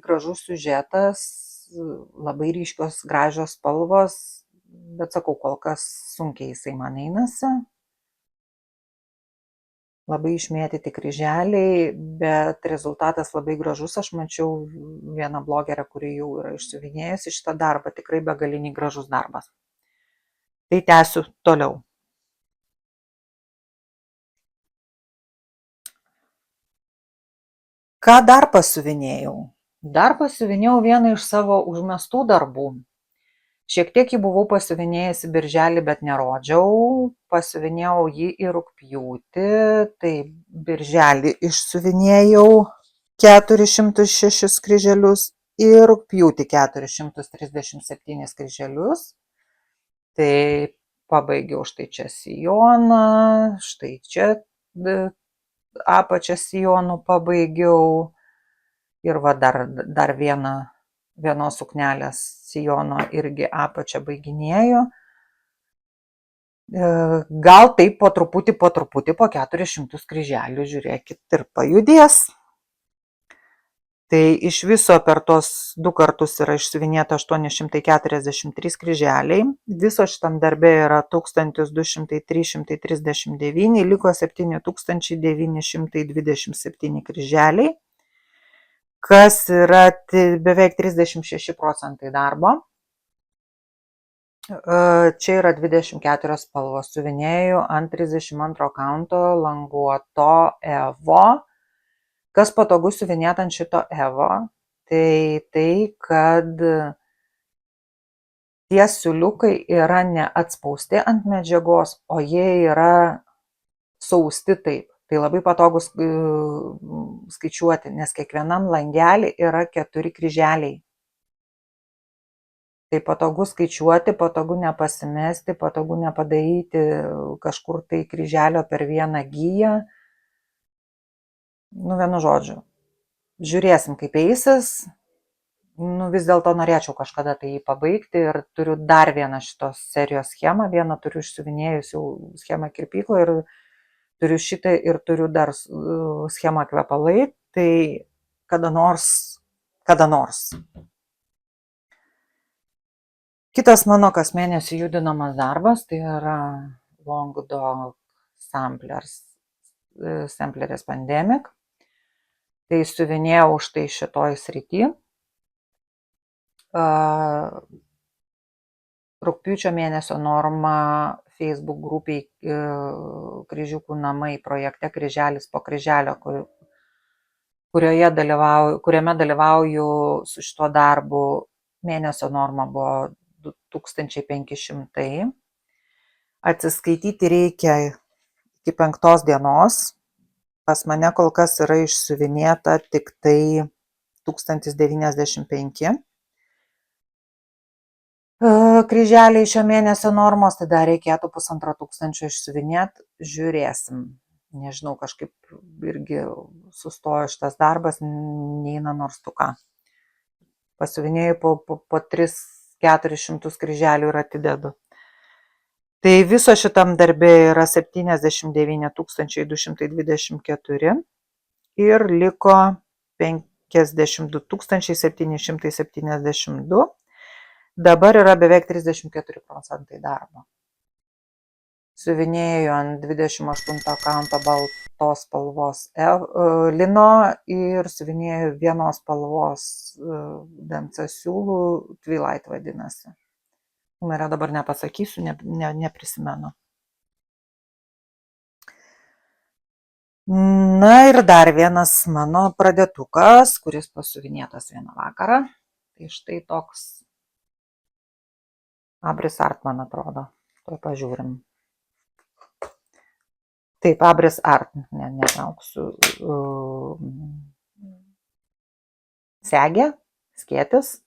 gražus siužetas, labai ryškios gražios spalvos, bet sakau, kol kas sunkiai jisai man einasi. Labai išmėtyti kryželiai, bet rezultatas labai gražus. Aš mačiau vieną blogerę, kuri jau yra išsiuvinėjusi šitą darbą, tikrai begaliniai gražus darbas. Tai tęsiu toliau. Ką dar pasiuvinėjau? Dar pasiuvinėjau vieną iš savo užmestų darbų. Šiek tiek jį buvau pasiuvinėjusi birželį, bet nerodžiau. Pasiuvinėjau jį į rugpjūtį, tai birželį išsiuvinėjau 406 kryželius ir rugpjūtį 437 kryželius. Tai pabaigiau štai čia sijoną, štai čia apačią sijonų pabaigiau ir va dar vienos suknelės sijono irgi apačią baiginėjau. Gal taip po truputį po 400 kryželių, žiūrėkit, ir pajudės. Tai iš viso per tos 2 kartus yra išsiuvinėta 843 kryželiai. Viso šitam darbe yra 1239, liko 7927 kryželiai, kas yra beveik 36% darbo. Čia yra 24 spalvos, siuvinėjau ant 32 kanto languoto Evo. Kas patogu siuvinėti ant šito Evo, tai kad tie siūliukai yra neatspausti ant medžiagos, o jie yra sausti taip. Tai labai patogu skaičiuoti, nes kiekvienam langelį yra 4 kryželiai. Tai patogu skaičiuoti, patogu nepasimesti, patogu nepadaryti kažkur tai kryželio per vieną giją. Vienu žodžiu, žiūrėsim kaip eisis. Vis dėlto norėčiau kažkada tai jį pabaigti ir turiu dar vieną šitos serijos schemą. Vieną turiu išsiuvinėjus jau schemą kirpykloje ir turiu šitą ir turiu dar schemą kvepalai, tai kada nors. Kitas mano kas mėnesį judinamas darbas, tai yra Long Dog Samplerės Pandemic. Tai siuvinėjau štai šitoj srity. Rugpjūčio mėnesio norma Facebook grupiai Kryžiukų namai projekte Kryželis po kryželio, kuriame dalyvauju su šituo darbu. Mėnesio norma buvo 2500. Atsiskaityti reikia iki 5 dienos. Pas mane kol kas yra išsiuvinėta tik tai 1095. Kryželiai šio mėnesio normos, tai dar reikėtų 1500 išsiuvinėti. Žiūrėsim. Nežinau, kažkaip irgi sustojo šitas darbas, neina nors tu ką. Pasiuvinėjau po 300-400 kryželių ir atidedu. Tai viso šitam darbė yra 79 224 ir liko 52 772. Dabar yra beveik 34% darbo. Siuvinėju ant 28 kanto baltos spalvos lino ir siuvinėju vienos spalvos DMC siūlų, Twilight vadinasi. Numerą dabar nepasakysiu, neprisimenu. Na ir dar vienas mano pradėtukas, kuris pasiuvinėtas vieną vakarą. Tai štai toks Abris Art, man atrodo. Tuoj pažiūrim. Taip, Abris Art, netrauksiu. Segė, skėtis.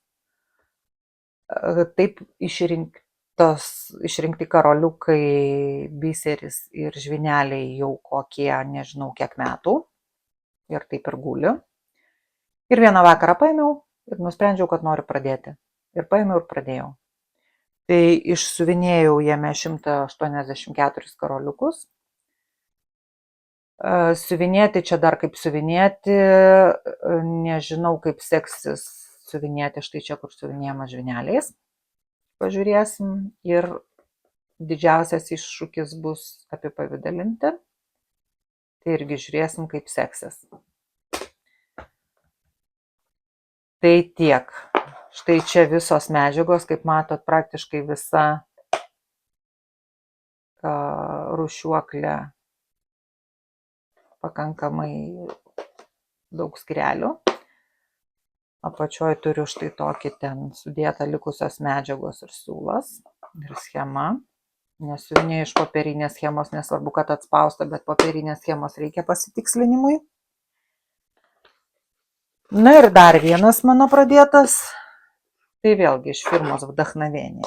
Taip išrinkti karoliukai, biseris ir žvyneliai jau kokie, nežinau kiek metų. Ir taip ir guli. Ir vieną vakarą paėmiau ir nusprendžiau, kad noriu pradėti. Ir paėmiau ir pradėjau. Tai išsiuvinėjau jame 184 karoliukus. Siuvinėti čia dar kaip siuvinėti, nežinau kaip seksis siuvinėti štai čia, kur siuvinėjamas žvyneliais. Pažiūrėsim. Ir didžiausias iššūkis bus apipavidalinti. Tai irgi žiūrėsim kaip seksis. Tai tiek. Štai čia visos medžiagos, kaip matot, praktiškai visa rūšiuoklė, pakankamai daug skyrelių. Apačioj turiu štai tokį ten sudėta likusios medžiagos ir siūlas ir schema. Nesiuvinėjau iš popierinės schemos, nesvarbu, kad atspausta, bet popierinės schemos reikia pasitikslinimui. Na ir dar vienas mano pradėtas. Tai vėlgi iš firmos Vdachnovenija.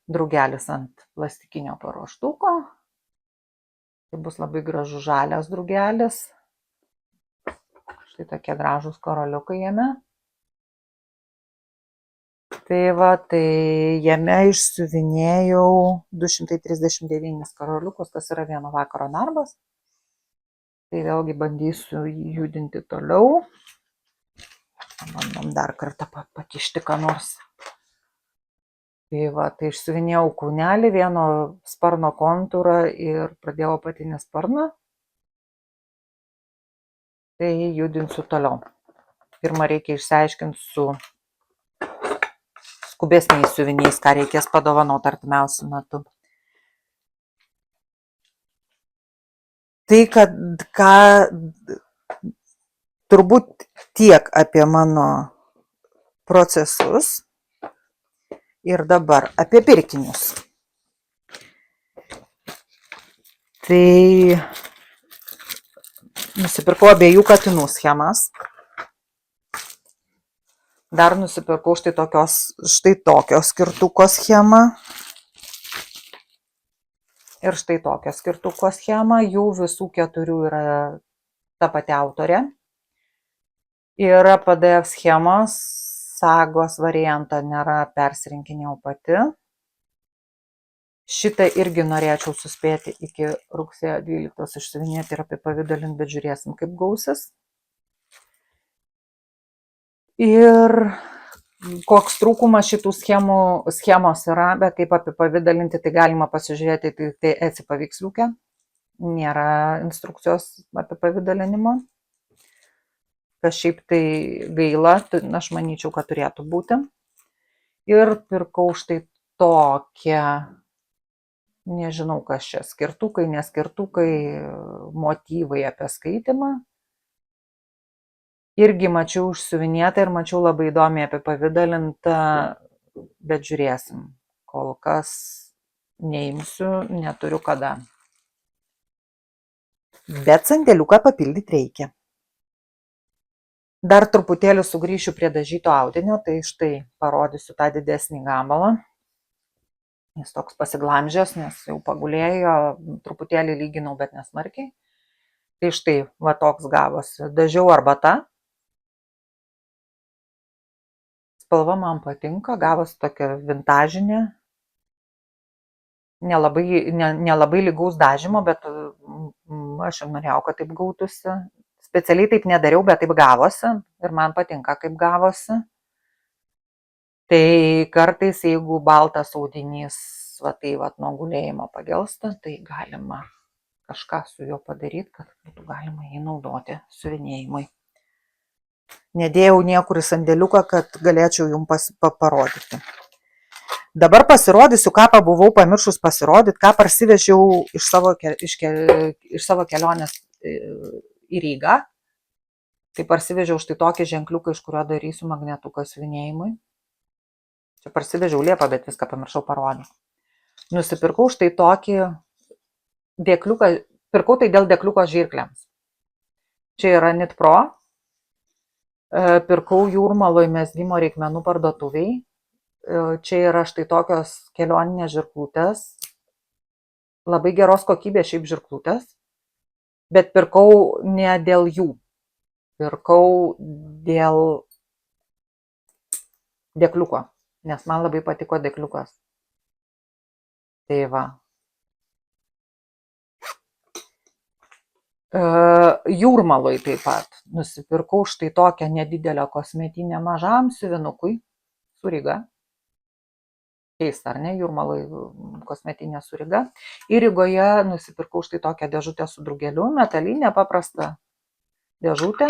Drugelis ant plastikinio paruoštuko. Tai bus labai gražus žalias drugelis. Štai tokie gražūs karoliukai jame. Tai va, tai jame išsiuvinėjau 239 karoliukus, tas yra vieno vakaro darbas. Tai vėlgi bandysiu judinti toliau. Bandom dar kartą pakišti ką nors. Tai va, tai išsiuvinėjau kūnelį, vieno sparno kontūrą ir pradėjau apatinį sparną. Tai judinsiu toliau. Pirmą reikia išsiaiškinti su skubesniais siuviniais, ką reikės padovanoti artimiausiu metu. Tai, ką turbūt tiek apie mano procesus ir dabar apie pirkinius. Tai nusipirkau abiejų katinų schemas. Dar nusipirkau štai tokio skirtuko schemą. Ir štai tokią skirtuko schemą. Jų visų 4 yra ta pati autorė. Yra PDF schemos, sagos variantą nėra, persirinkinėjau pati. Šitą irgi norėčiau suspėti iki rugsėjo 12 išsiuvinėti ir apipavidalinti, bet žiūrėsim, kaip gausis. Ir koks trūkumas šitų schemos yra, bet kaip apipavidalinti, tai galima pasižiūrėti tai Etsy paveiksliuke. Nėra instrukcijos apipavidalinimo. Kas šiaip tai gaila, aš manyčiau, kad turėtų būti. Ir pirkau štai tokią, nežinau kas čia, skirtukai, neskirtukai, motyvai apie skaitimą. Irgi mačiau užsiuvinėtą ir mačiau labai įdomiai apipavidalintą, bet žiūrėsim. Kol kas neimsiu, neturiu kada. Bet sandėliuką papildyti reikia. Dar truputėlį sugrįšiu prie dažyto audinio, tai štai parodysiu tą didesnį gabalą. Jis toks pasiglamžęs, nes jau pagulėjo, truputėlį lyginau, bet nesmarkiai. Tai štai, va toks gavosi. Dažiau arbata. Spalva man patinka, gavosi tokia vintažinė. Nelabai lygaus dažymo, bet aš ir norėjau, kad taip gautųsi. Specialiai taip nedariau, bet taip gavosi ir man patinka, kaip gavosi. Tai kartais, jeigu baltas audinys va tai va nuo gulėjimo pagelsta, tai galima kažką su juo padaryti, kad būtų galima jį naudoti siuvinėjimui. Nedėjau niekur į sandėliuką, kad galėčiau jums parodyti. Dabar pasirodysiu, ką pabuvau pamiršus pasirodyti, ką parsivežiau iš savo kelionės į Rygą. Tai parsivežiau štai tokį ženkliuką, iš kurio darysiu magnetuką siuvinėjimui. Čia parsivežiau liepą, bet viską pamiršau parodyti. Nusipirkau štai tokį dėkliuką, pirkau tai dėl dėkliuko žirkliams. Čia yra Knit Pro. Pirkau Jūrmaloj mezgimo reikmenų parduotuviai. Čia yra štai tokios kelioninės žirklutės. Labai geros kokybės šiaip žirklutės. Bet pirkau ne dėl jų. Pirkau dėl dėkliuko, nes man labai patiko dėkliukas. Tai va. Jūrmaloj taip pat nusipirkau štai tokią nedidelę kosmetinę mažam siuvinukui su Ryga. Keista, ar ne? Jūrmaloj kosmetinė su Ryga. Ir Rygoje nusipirkau štai tokią dėžutę su drugeliu, metalinę paprastą dėžutę,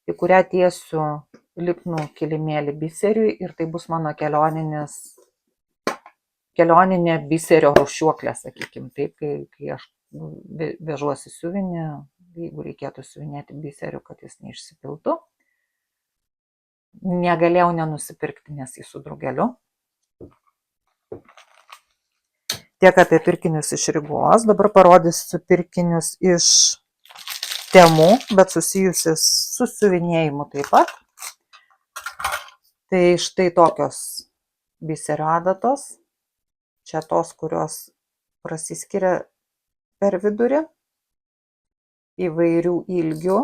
į kurią tiesiu lipnų kilimėlį biseriui ir tai bus mano kelioninė biserio rūšiuoklė, sakykim, taip, kai aš vežuosi siuvinį, jeigu reikėtų siuvinėti biseriu, kad jis neišsipiltų. Negalėjau nenusipirkti, nes jis su drugeliu. Tiek apie pirkinius iš Rygos, dabar parodysiu pirkinius iš Temu, bet susijusius su siuvinėjimu taip pat. Tai štai tokios biserio adatos. Čia tos, kurios prasiskiria per vidurį. Įvairių ilgių.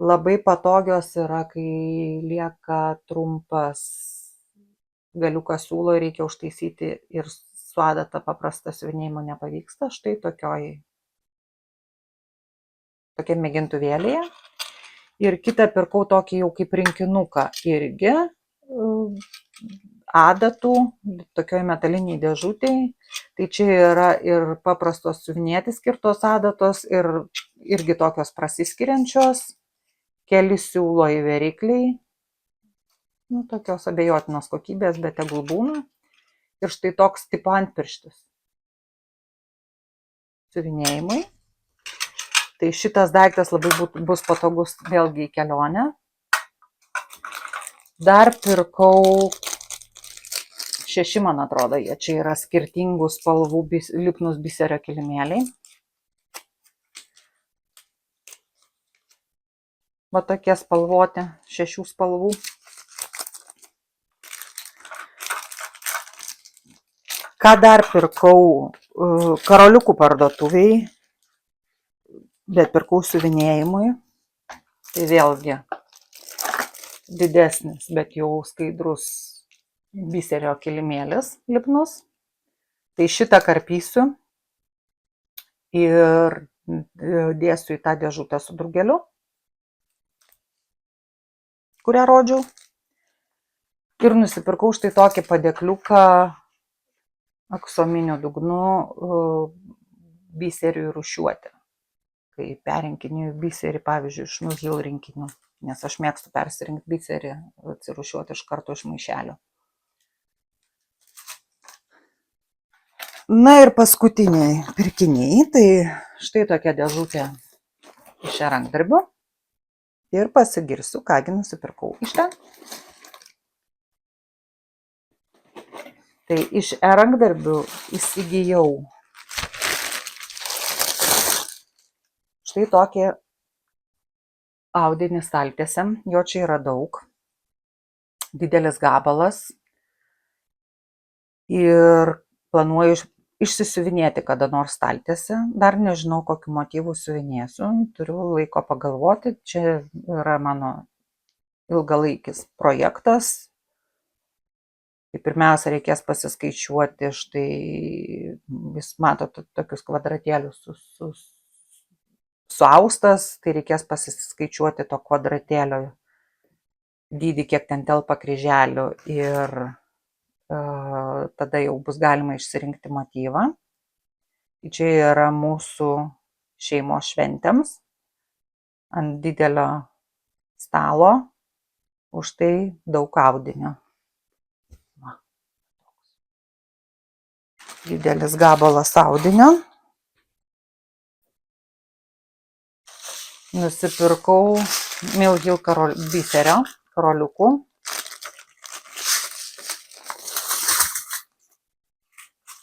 Labai patogios yra, kai lieka trumpas galiukas siūlo ir reikia užtaisyti ir su adata paprasta siuvinėjimo nepavyksta. Štai tokia mėgintuvėlėje. Ir kitą pirkau tokį jau kaip rinkinuką irgi adatų, tokioj metaliniai dėžutėj. Tai čia yra ir paprastos siuvinėti skirtos adatos ir irgi tokios prasiskiriančios. Keli siūlo įverikliai. Tokios abejotinos kokybės, bet tegul būna. Ir štai toks tipo antpirštis siuvinėjimui. Tai šitas daiktas labai bus patogus vėlgi į kelionę. Dar pirkau 6, man atrodo, jie čia yra skirtingų spalvų lipnus biserio kilimėliai. Va tokie spalvoti, 6 spalvų. Ką dar pirkau? Karoliukų parduotuviai. Bet pirkau siuvinėjimui, tai vėlgi didesnis, bet jau skaidrus biserio kilimėlis lipnus Tai šitą karpysiu ir dėsiu į tą dėžutę su drugeliu, kurią rodžiau. Ir nusipirkau štai tokį padėkliuką aksominiu dugnu biseriui rūšiuoti. Kai perrinkinėju biserį, pavyzdžiui, iš Nuhill rinkinių, nes aš mėgstu persirinkti biserį, atsirūšiuoti iš karto iš maišelio. Na ir paskutiniai pirkiniai, tai štai tokia dėžutė iš rankdarbių. Ir pasigirsiu, kągi nusipirkau iš ten. Tai iš rankdarbių įsigijau štai tokį audinį staltiesėm, jo čia yra daug, didelis gabalas ir planuoju išsisiuvinėti kada nors staltiesę, dar nežinau kokiu motyvu siuvinėsiu, turiu laiko pagalvoti, čia yra mano ilgalaikis projektas. Tai pirmiausia reikės pasiskaičiuoti, štai jūs matote tokius kvadratėlius suaustas, tai reikės pasiskaičiuoti to kvadratėlio dydį, kiek ten telpa kryželių ir tada jau bus galima išsirinkti motyvą. Čia yra mūsų šeimos šventėms ant didelio stalo, už tai daug audinio. Didelis gabalas audinio. Nusipirkau Nuhill biserio karoliukų.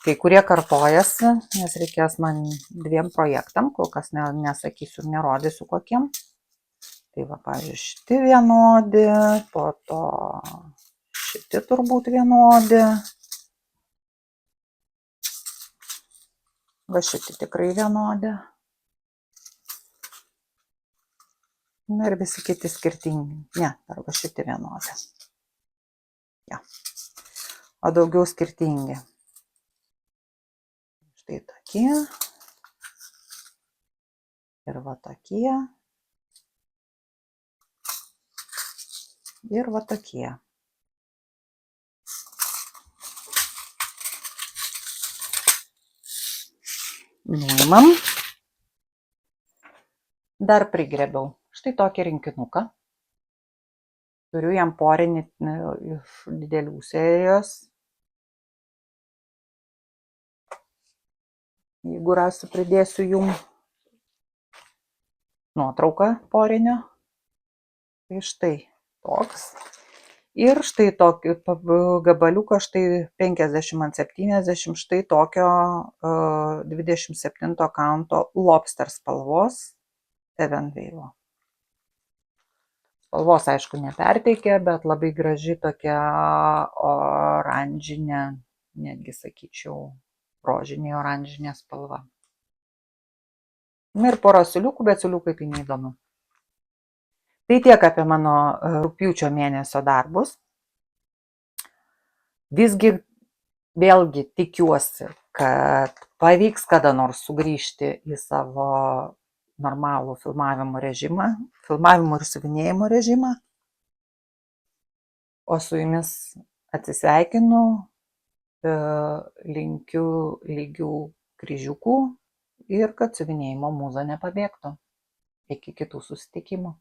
Kai kurie kartojasi, nes reikės man 2 projektam, kol kas nesakysiu ir nerodysiu kokiem. Tai va, pavyzdžiui, šitie vienodi, po to šitie turbūt vienodi. Va šitie tikrai vienodi. Na ir visi kiti skirtingi. Ne, arba šitie vienodi. Ja. O daugiau skirtingi. Štai tokie. Ir va tokie. Ir va tokie. Nuimam. Dar prigrėbiau štai tokį rinkinuką. Turiu jam porinį iš didelių serijos. Jeigu rasiu, pridėsiu jum nuotrauką porinio. Tai štai toks. Ir štai tokį gabaliuką, štai 50x70, štai tokio 27 kaunto lobster spalvos Evenvale. Spalvos, aišku, neperteikė, bet labai graži tokia oranžinė, netgi sakyčiau, rožinė oranžinė spalva. Ir pora siūliukų, bet siūliukai tai neįdomu. Tai tiek apie mano rugpjūčio mėnesio darbus. Visgi vėlgi tikiuosi, kad pavyks kada nors sugrįžti į savo normalų filmavimo režimą, filmavimo ir siuvinėjimo režimą. O su jumis atsisveikinu, linkiu lygių kryžiukų ir kad siuvinėjimo mūza nepabėgtų. Iki kitų susitikimų.